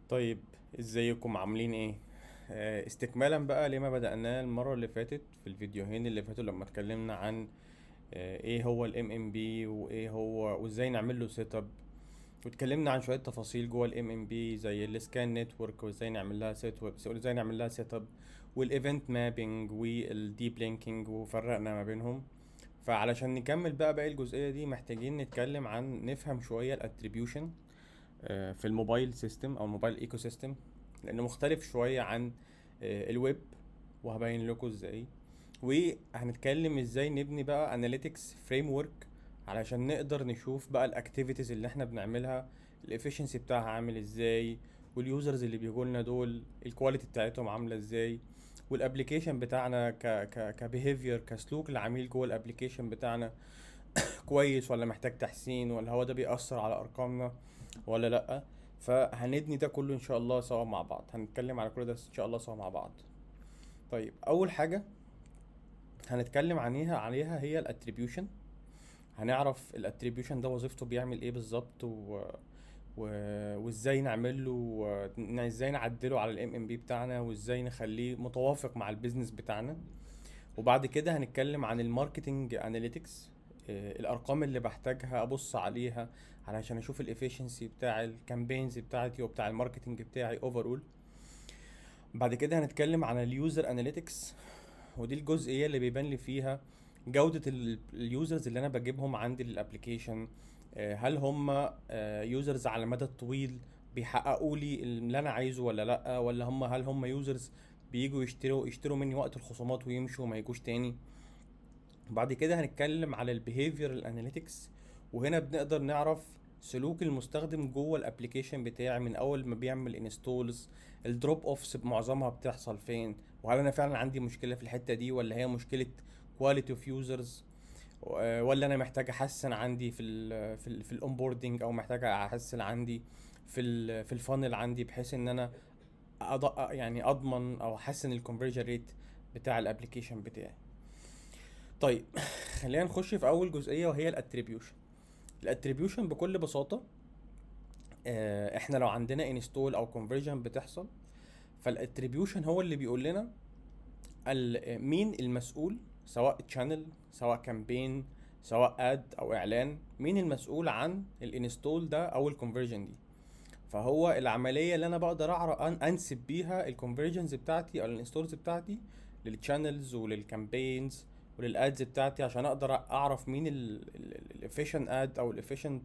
طيب، ازيكم عاملين ايه؟ استكمالا بقى لما بدأناه المرة اللي فاتت في الفيديوهين اللي فاتوا لما اتكلمنا عن ايه هو الام ام بي وايه هو وازاي نعمل له سيت اب. واتكلمنا عن شوية تفاصيل جوه الام ام بي زي السكان نتورك وازاي نعمل لها سيت اب والايفنت مابينج والديب لينكينج وفرقنا ما بينهم. فعلشان نكمل بقى باقي الجزئية دي محتاجين نتكلم عن نفهم شوية الاتريبيوشن في الموبايل سيستم او الموبايل ايكو سيستم، لانه مختلف شويه عن الويب. وهبين لكم ازاي، وهنتكلم ازاي نبني بقى اناليتكس فريم ورك علشان نقدر نشوف بقى الاكتيفيتيز اللي احنا بنعملها، الافشنسي بتاعها عامل ازاي، واليوزرز اللي بيجوا لنا دول الكواليتي بتاعتهم عامله ازاي، والابلكيشن بتاعنا كبيهيفير كسلوك العميل جوه الابلكيشن بتاعنا كويس ولا محتاج تحسين، ولا هو ده بيأثر على ارقامنا ولا لأ. فهندني ده كله ان شاء الله سوا مع بعض، هنتكلم على كل ده ان شاء الله سوا مع بعض. طيب، اول حاجة هنتكلم عليها هي الاتريبيوشن. هنعرف الاتريبيوشن ده وظيفته بيعمل ايه بالظبط و... وازاي نعمل له، ازاي نعدله على الام ام بي بتاعنا، وازاي نخليه متوافق مع البيزنس بتاعنا. وبعد كده هنتكلم عن الماركتنج اناليتكس، الارقام اللي بحتاجها ابص عليها علشان اشوف الافيشنسي بتاع الكامبينز بتاعتي وبتاع الماركتنج بتاعي اوفرول. بعد كده هنتكلم عن اليوزر اناليتكس، ودي الجزئيه اللي بيبان لي فيها جوده اليوزرز اللي انا بجيبهم عندي للابلكيشن. هل هم يوزرز على المدى الطويل بيحققوا لي اللي انا عايزه ولا لا، ولا هل هم يوزرز بييجوا يشتروا مني وقت الخصومات ويمشوا وما يجوش تاني. بعد كده هنتكلم على البيهيفيرال اناليتكس، وهنا بنقدر نعرف سلوك المستخدم جوه الابليكيشن بتاعي من اول ما بيعمل انستولز. الدروب اوفس معظمها بتحصل فين، وهل انا فعلا عندي مشكله في الحته دي، ولا هي مشكله كواليتي اوف يوزرز، ولا انا محتاج احسن عندي في الاونبوردنج، او محتاج احسن عندي في الفانل عندي، بحيث ان انا يعني اضمن او احسن الكونفرجن ريت بتاع الابليكيشن بتاعي. طيب، خلينا نخش في اول جزئيه وهي الاتريبيوشن. الاتريبيوشن بكل بساطه، احنا لو عندنا انستول او كونفرجن بتحصل، فالاتريبيوشن هو اللي بيقول لنا مين المسؤول، سواء تشانل سواء كامبين سواء اد او اعلان، مين المسؤول عن الانستول ده او الكونفرجن دي. فهو العمليه اللي انا بقدر اعرف انسب بيها الكونفرجنز بتاعتي او الانستولز بتاعتي للشانلز وللكامبينز وللادز بتاعتي، عشان اقدر اعرف مين الافيشنت اد او الافيشنت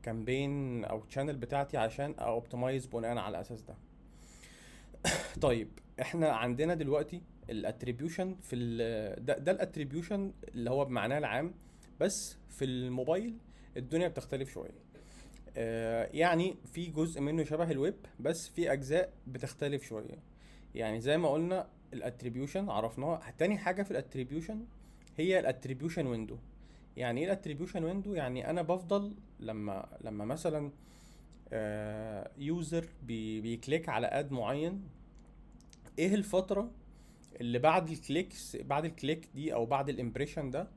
كامبين او تشانل بتاعتي عشان اوبتمايز بناء على الاساس ده. طيب، احنا عندنا دلوقتي الاتريبيوشن ده الاتريبيوشن اللي هو بمعناه العام. بس في الموبايل الدنيا بتختلف شويه. يعني في جزء منه شبه الويب، بس في اجزاء بتختلف شويه. يعني زي ما قلنا الاتريبيوشن عرفناها، تاني حاجه في الاتريبيوشن هي الاتريبيوشن ويندو. يعني ايه الاتريبيوشن ويندو؟ يعني انا بفضل لما مثلا يوزر بيكليك على اد معين، ايه الفتره اللي بعد الكليك دي او بعد الامبريشن ده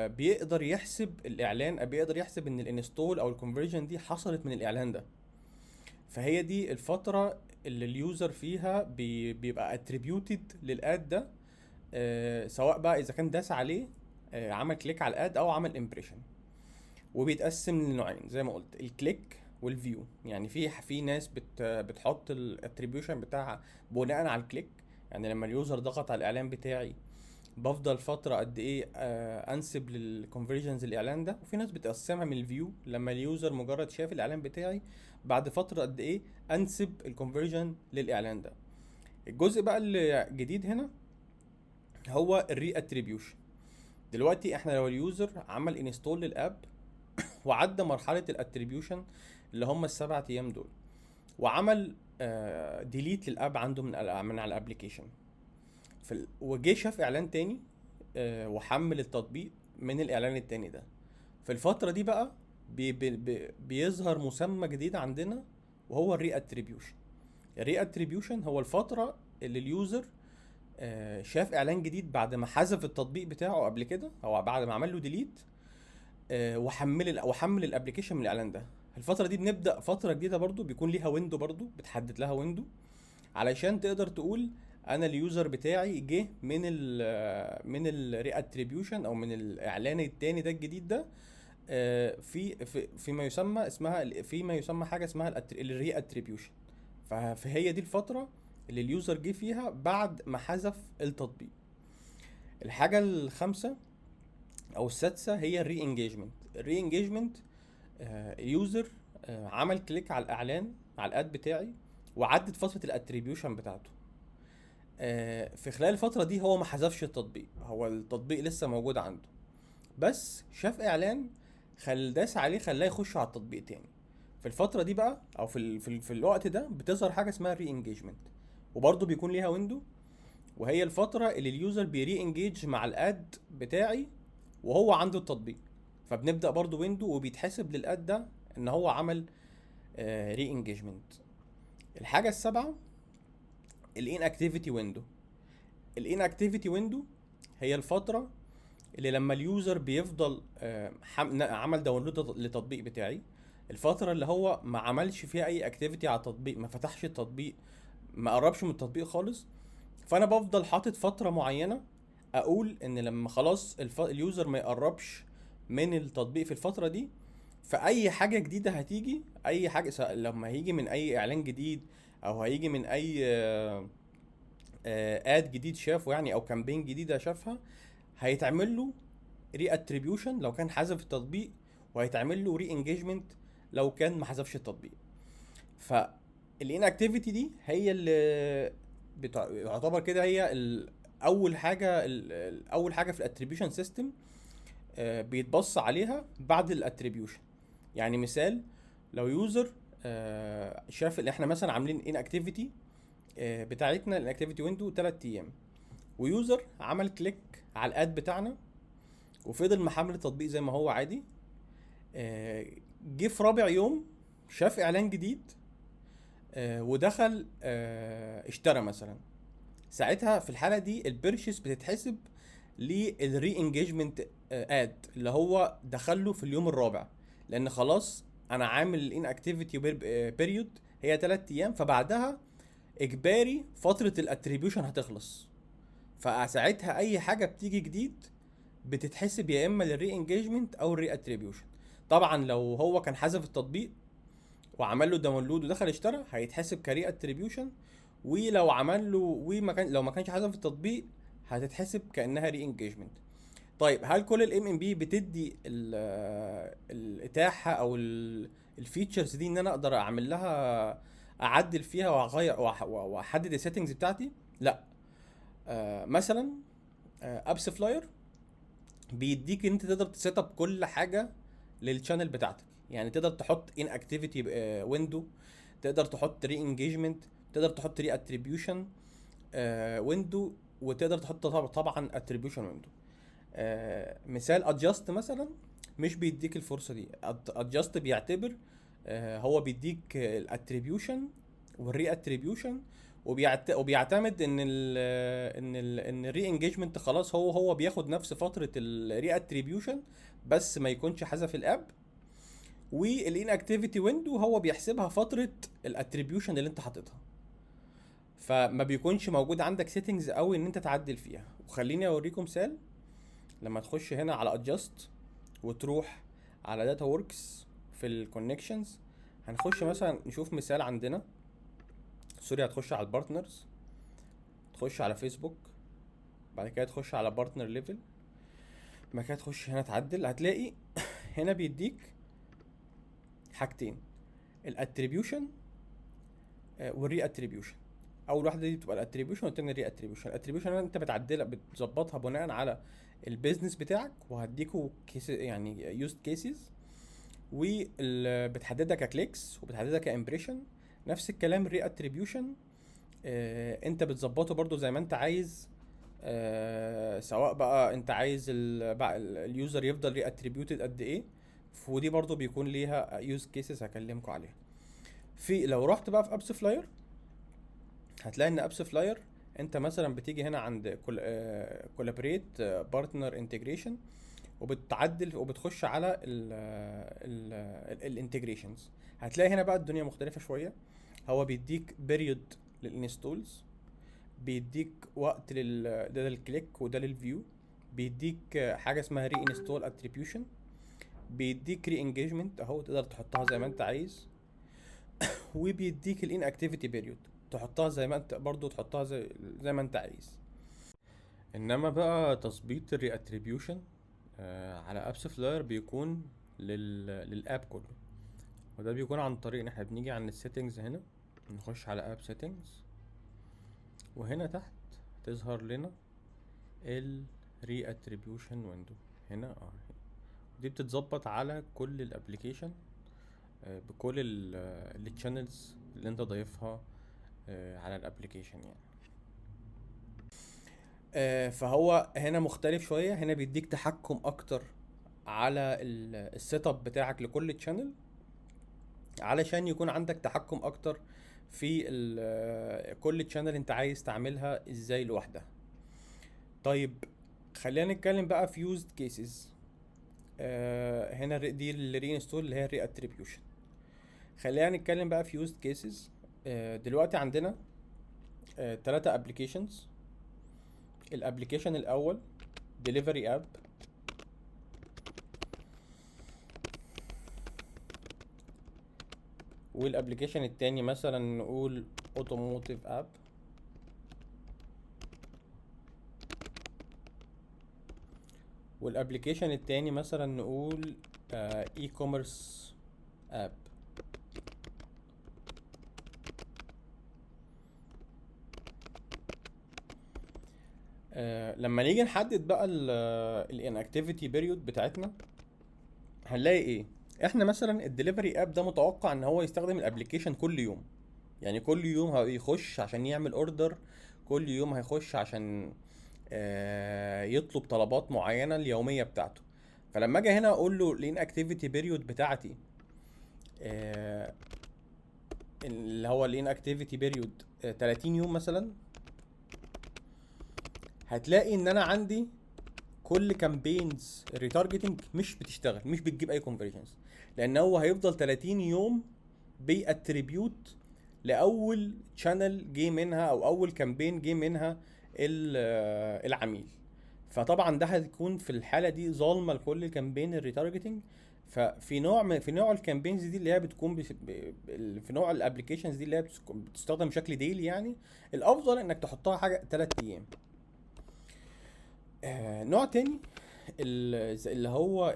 بيقدر يحسب الاعلان، بيقدر يحسب ان الانستول او الكونفرجن دي حصلت من الاعلان ده. فهي دي الفتره اللي اليوزر فيها بيبقى اتريبيوتد للاد ده، سواء بقى اذا كان داس عليه، عمل كليك على الاد او عمل امبريشن. وبيتقسم لنوعين زي ما قلت، الكليك والفيو. يعني في ناس بتحط الاتريبيوشن بتاعها بناء على الكليك. يعني لما اليوزر ضغط على الاعلان بتاعي بفضل فتره قد ايه انسب للكونفرجنز الاعلان ده. وفي ناس بتقسمها من الفيو، لما اليوزر مجرد شاف الاعلان بتاعي بعد فتره قد ايه انسب الكونفرجن للاعلان ده. الجزء بقى اللي جديد هنا هو الري اتريبيوشن. دلوقتي احنا لو اليوزر عمل انستول للاب وعدى مرحله الاتريبيوشن اللي هم السبع ايام دول، وعمل ديليت للاب عنده من على الابلكيشن، وجه شاف اعلان تاني، وحمل التطبيق من الاعلان التاني ده. في الفتره دي بقى بيظهر مسمى جديد عندنا، وهو الري اتريبيوشن. الري اتريبيوشن هو الفتره اللي اليوزر شاف اعلان جديد بعد ما حذف التطبيق بتاعه قبل كده، او بعد ما عمل له ديليت، وحمل الابلكيشن من الاعلان ده. الفتره دي بنبدا فتره جديده برضو، بيكون ليها ويندو برضو، بتحدد لها ويندو علشان تقدر تقول انا اليوزر بتاعي جه من الري اتريبيوشن او من الاعلان التاني ده الجديد ده، فيما يسمى فيما يسمى حاجه اسمها الري اتريبيوشن. فهي دي الفتره اللي اليوزر جه فيها بعد ما حذف التطبيق. الحاجه الخامسه او السادسه هي الري انجيجمنت. الري انجيجمنت، يوزر عمل كليك على الاعلان، على الاد بتاعي، وعدت فتره الاتريبيوشن بتاعته. في خلال الفتره دي هو ما حذفش التطبيق، هو التطبيق لسه موجود عنده، بس شاف اعلان داس عليه خلاه يخش على التطبيق تاني. في الفتره دي بقى او في الوقت ده بتظهر حاجه اسمها ري انجيجمنت، وبرده بيكون ليها ويندو، وهي الفتره اللي اليوزر بيري انجيج مع الاد بتاعي وهو عنده التطبيق. فبنبدا برضو ويندو، وبيتحسب للاد ده ان هو عمل ري انجيجمنت. الحاجه السابعه الان اكتيفيتي ويندو. الان اكتيفيتي ويندو هي الفتره اللي لما اليوزر بيفضل عمل داونلود للتطبيق بتاعي، الفتره اللي هو ما عملش فيها اي اكتيفيتي على التطبيق، ما فتحش التطبيق، ما قربش من التطبيق خالص. فانا بفضل حاطط فتره معينه اقول ان لما خلاص اليوزر ما يقربش من التطبيق في الفتره دي، فاي حاجه جديده هتيجي، اي حاجه لما هيجي من اي اعلان جديد او هيجي من اي اد جديد شافه يعني، او كامبين جديده شافها، هيتعمل له ري اتريبيوشن لو كان حذف التطبيق، وهيتعمل له ري انجيجمنت لو كان ما حذفش التطبيق. فالان اكتيفيتي دي هي اللي يعتبر كده هي اول حاجه اول حاجه في الاتريبيوشن سيستم بيتبص عليها بعد الاتريبيوشن. يعني مثال، لو يوزر شاف اللي احنا مثلا عاملين ان اكتيفيتي بتاعتنا الاكتيفيتي ويندو 3 ايام، ويوزر عمل كليك على الاد بتاعنا وفضل محمل التطبيق زي ما هو عادي، جه في رابع يوم شاف اعلان جديد ودخل اشترى مثلا، ساعتها في الحاله دي البيرشيس بتتحسب للري انجيجمنت اد اللي هو دخله في اليوم الرابع، لان خلاص انا عامل الان اكتيفيتي بيريود هي 3 ايام، فبعدها اجباري فتره الاتريبيوشن هتخلص. فساعتها اي حاجه بتيجي جديد بتتحسب يا اما للري انجيجمنت او الري اتريبيوشن. طبعا لو هو كان حذف التطبيق وعمل له داونلود ودخل اشترى هيتحسب كري اتريبيوشن، ولو عمل له لو ما كانش حذف التطبيق هتتحسب كانها ري انجيجمنت. طيب هل كل الام ام بي بتدي الاتاحه او الفيتشرز دي ان انا اقدر اعمل لها اعدل فيها واغير واحدد السيتنجز بتاعتي؟ لا. مثلا ابس فلاير بيديك ان انت تقدر تسيت اب كل حاجه للشانل بتاعتك، يعني تقدر تحط ان اكتيفيتي ويندو، تقدر تحط ري انجيجمنت، تقدر تحط ري اتريبيوشن ويندو، وتقدر تحط طبعا اتريبيوشن ويندو. مثال ادجاست مثلا مش بيديك الفرصه دي. ادجاست بيعتبر هو بيديك الاتريبيوشن والري اتريبيوشن، وبيعتمد ان الري انجيجمنت خلاص هو بياخد نفس فتره الري اتريبيوشن بس ما يكونش حذف الاب، والان اكتيفيتي ويندو هو بيحسبها فتره الاتريبيوشن اللي انت حاططها، فما بيكونش موجود عندك سيتنجز قوي ان انت تعدل فيها. وخليني اوريكم مثال. لما تخش هنا على ادجاست وتروح على داتا وركس في الكونكشنز، هنخش مثلا نشوف مثال عندنا. سوري، هتخش على البارتنرز، تخش على فيسبوك، بعد كده تخش على بارتنر ليفل، بعد كده تخش هنا تعدل، هتلاقي هنا بيديك حاجتين، الاتريبيوشن والري اتريبيوشن. اول واحده دي بتبقى الاتريبيوشن والتانية الري اتريبيوشن. الاتريبيوشن انت بتعدلها بتظبطها بناء على البيزنس بتاعك، وهديكوا كيس يعني يوزد كيسز، وبتحددها ككليكس وبتحددها كامبريشن. نفس الكلام الري اتريبيوشن انت بتظبطه برضو زي ما انت عايز، سواء بقى انت عايز اليوزر يفضل ري اتريبيوتد قد ايه، ودي برضو بيكون ليها يوز كيسز هكلمكم عليها. لو رحت بقى في ابس فلاير هتلاقي ان ابس فلاير انت مثلا بتيجي هنا عند كولابريت بارتنر انتجريشن، وبتعدل وبتخش على الانتجريشنز. هتلاقي هنا بقى الدنيا مختلفة شوية. هو بيديك بيريود للانستولز، بيديك وقت ده للكليك وده للفيو، بيديك حاجة اسمها ري انستول اتريبيوشن، بيديك ري انجيجمنت اهو تقدر تحطها زي ما انت عايز، وبيديك الان اكتيفيتي بيريود تحطها زي ما انت برضو تحطها زي ما انت عايز. انما بقى تظبيط الري اتريبيوشن على ابس فلاير بيكون للاب كله، وده بيكون عن طريق ان احنا بنيجي عند السيتنجز هنا، نخش على اب سيتنجز، وهنا تحت تظهر لنا ال ري اتريبيوشن ويندو هنا. دي بتتظبط على كل الابليكيشن بكل التشانلز اللي انت ضايفها على الابليكيشن يعني. فهو هنا مختلف شويه، هنا بيديك تحكم اكتر على السيت اب بتاعك لكل تشانل، علشان يكون عندك تحكم اكتر في كل تشانل انت عايز تعملها ازاي لوحدها. طيب خلينا نتكلم بقى في يوزد كيسز. هنا دي الري انستول اللي هي الري اتريبيوشن. خلينا نتكلم بقى في يوزد كيسز. دلوقتي عندنا 3 ابلكيشنز. الابلكيشن الاول ديليفري اب، والابلكيشن التاني مثلا نقول اوتوموتيف اب، والابلكيشن التاني مثلا نقول اي كوميرس اب. لما نيجي نحدد بقى الانكتيفيتي بيريود بتاعتنا هنلاقي ايه. احنا مثلا الدليفري اب ده متوقع ان هو يستخدم الابلكيشن كل يوم، يعني كل يوم هيخش عشان يعمل اوردر، كل يوم هيخش عشان يطلب طلبات معينه اليوميه بتاعته. فلما اجي هنا اقول له الان اكتيفيتي بيريود بتاعتي اللي هو الان اكتيفيتي بيريود 30 يوم مثلا، هتلاقي ان انا عندي كل كامبينز الريتارجتنج مش بتشتغل، مش بتجيب اي كونفرجنز، لان هو هيفضل 30 يوم بيأتريبيوت لاول شانل جه منها او اول كامبين جه منها العميل. فطبعا ده هتكون في الحاله دي ظالمه لكل كامبين الريتارجتنج. ففي في نوع الكامبينز دي اللي هي بتكون في نوع الابلكيشنز دي اللي هي بتستخدم بشكل ديلي، يعني الافضل انك تحطها حاجه 3 ايام. نوع تاني اللي هو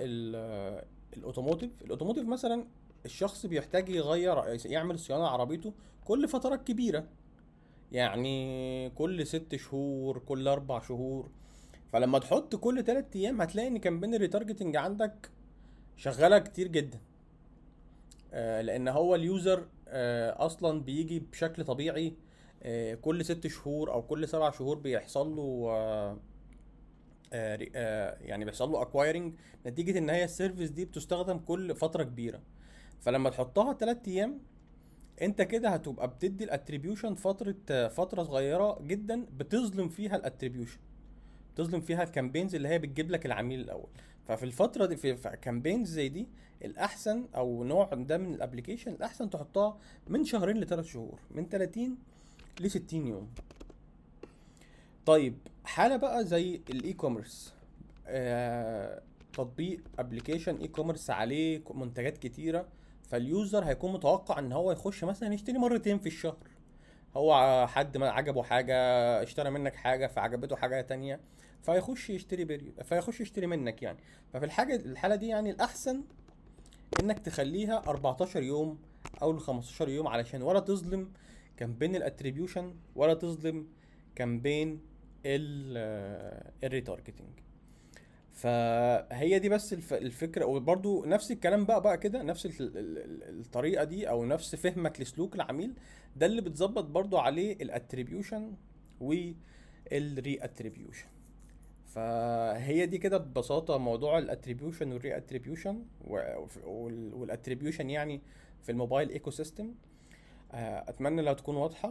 الاوتوموتيف مثلا، الشخص بيحتاج يعمل صيانه لعربيته كل فترات كبيره، يعني كل 6 شهور، كل 4 شهور. فلما تحط كل 3 ايام هتلاقي ان كامبين الريتارجتنج عندك شغاله كتير جدا. لان هو اليوزر اصلا بيجي بشكل طبيعي كل 6 شهور او كل 7 شهور بيحصل له يعني بيحصل له اكوايرنج، نتيجه ان هي السيرفيس دي بتستخدم كل فتره كبيره. فلما تحطها 3 ايام انت كده هتبقى بتدي الاتريبيوشن فتره صغيره جدا، بتظلم فيها الاتريبيوشن، تظلم فيها الكامبينز اللي هي بتجيب لك العميل الاول. ففي الفتره دي في كامبينز زي دي الاحسن، او نوع ده من الابلكيشن الاحسن تحطها من 2 ل3 شهور، من 30 ل 60 يوم. طيب حاله بقى زي الاي كوميرس، تطبيق ابلكيشن اي كوميرس عليه منتجات كتيره، فاليوزر هيكون متوقع ان هو يخش مثلا يشتري مرتين في الشهر. هو حد ما عجبه حاجه، اشترى منك حاجه فعجبته حاجه تانية، فيخش يشتري فيخش يشتري منك يعني. ففي الحاله دي يعني الاحسن انك تخليها 14 يوم او ل 15 يوم، علشان ولا تظلم كامبين الاتريبيوشن ولا تظلم كامبين الريتارجتنج. فهي دي بس الفكره. وبرده نفس الكلام بقى كده، نفس الطريقه دي او نفس فهمك لسلوك العميل ده اللي بتظبط برضو عليه الاتريبيوشن والري اتريبيوشن. فهي دي كده ببساطه موضوع الاتريبيوشن والري اتريبيوشن والاتريبيوشن يعني في الموبايل ايكو سيستم. اتمنى لو تكون واضحه.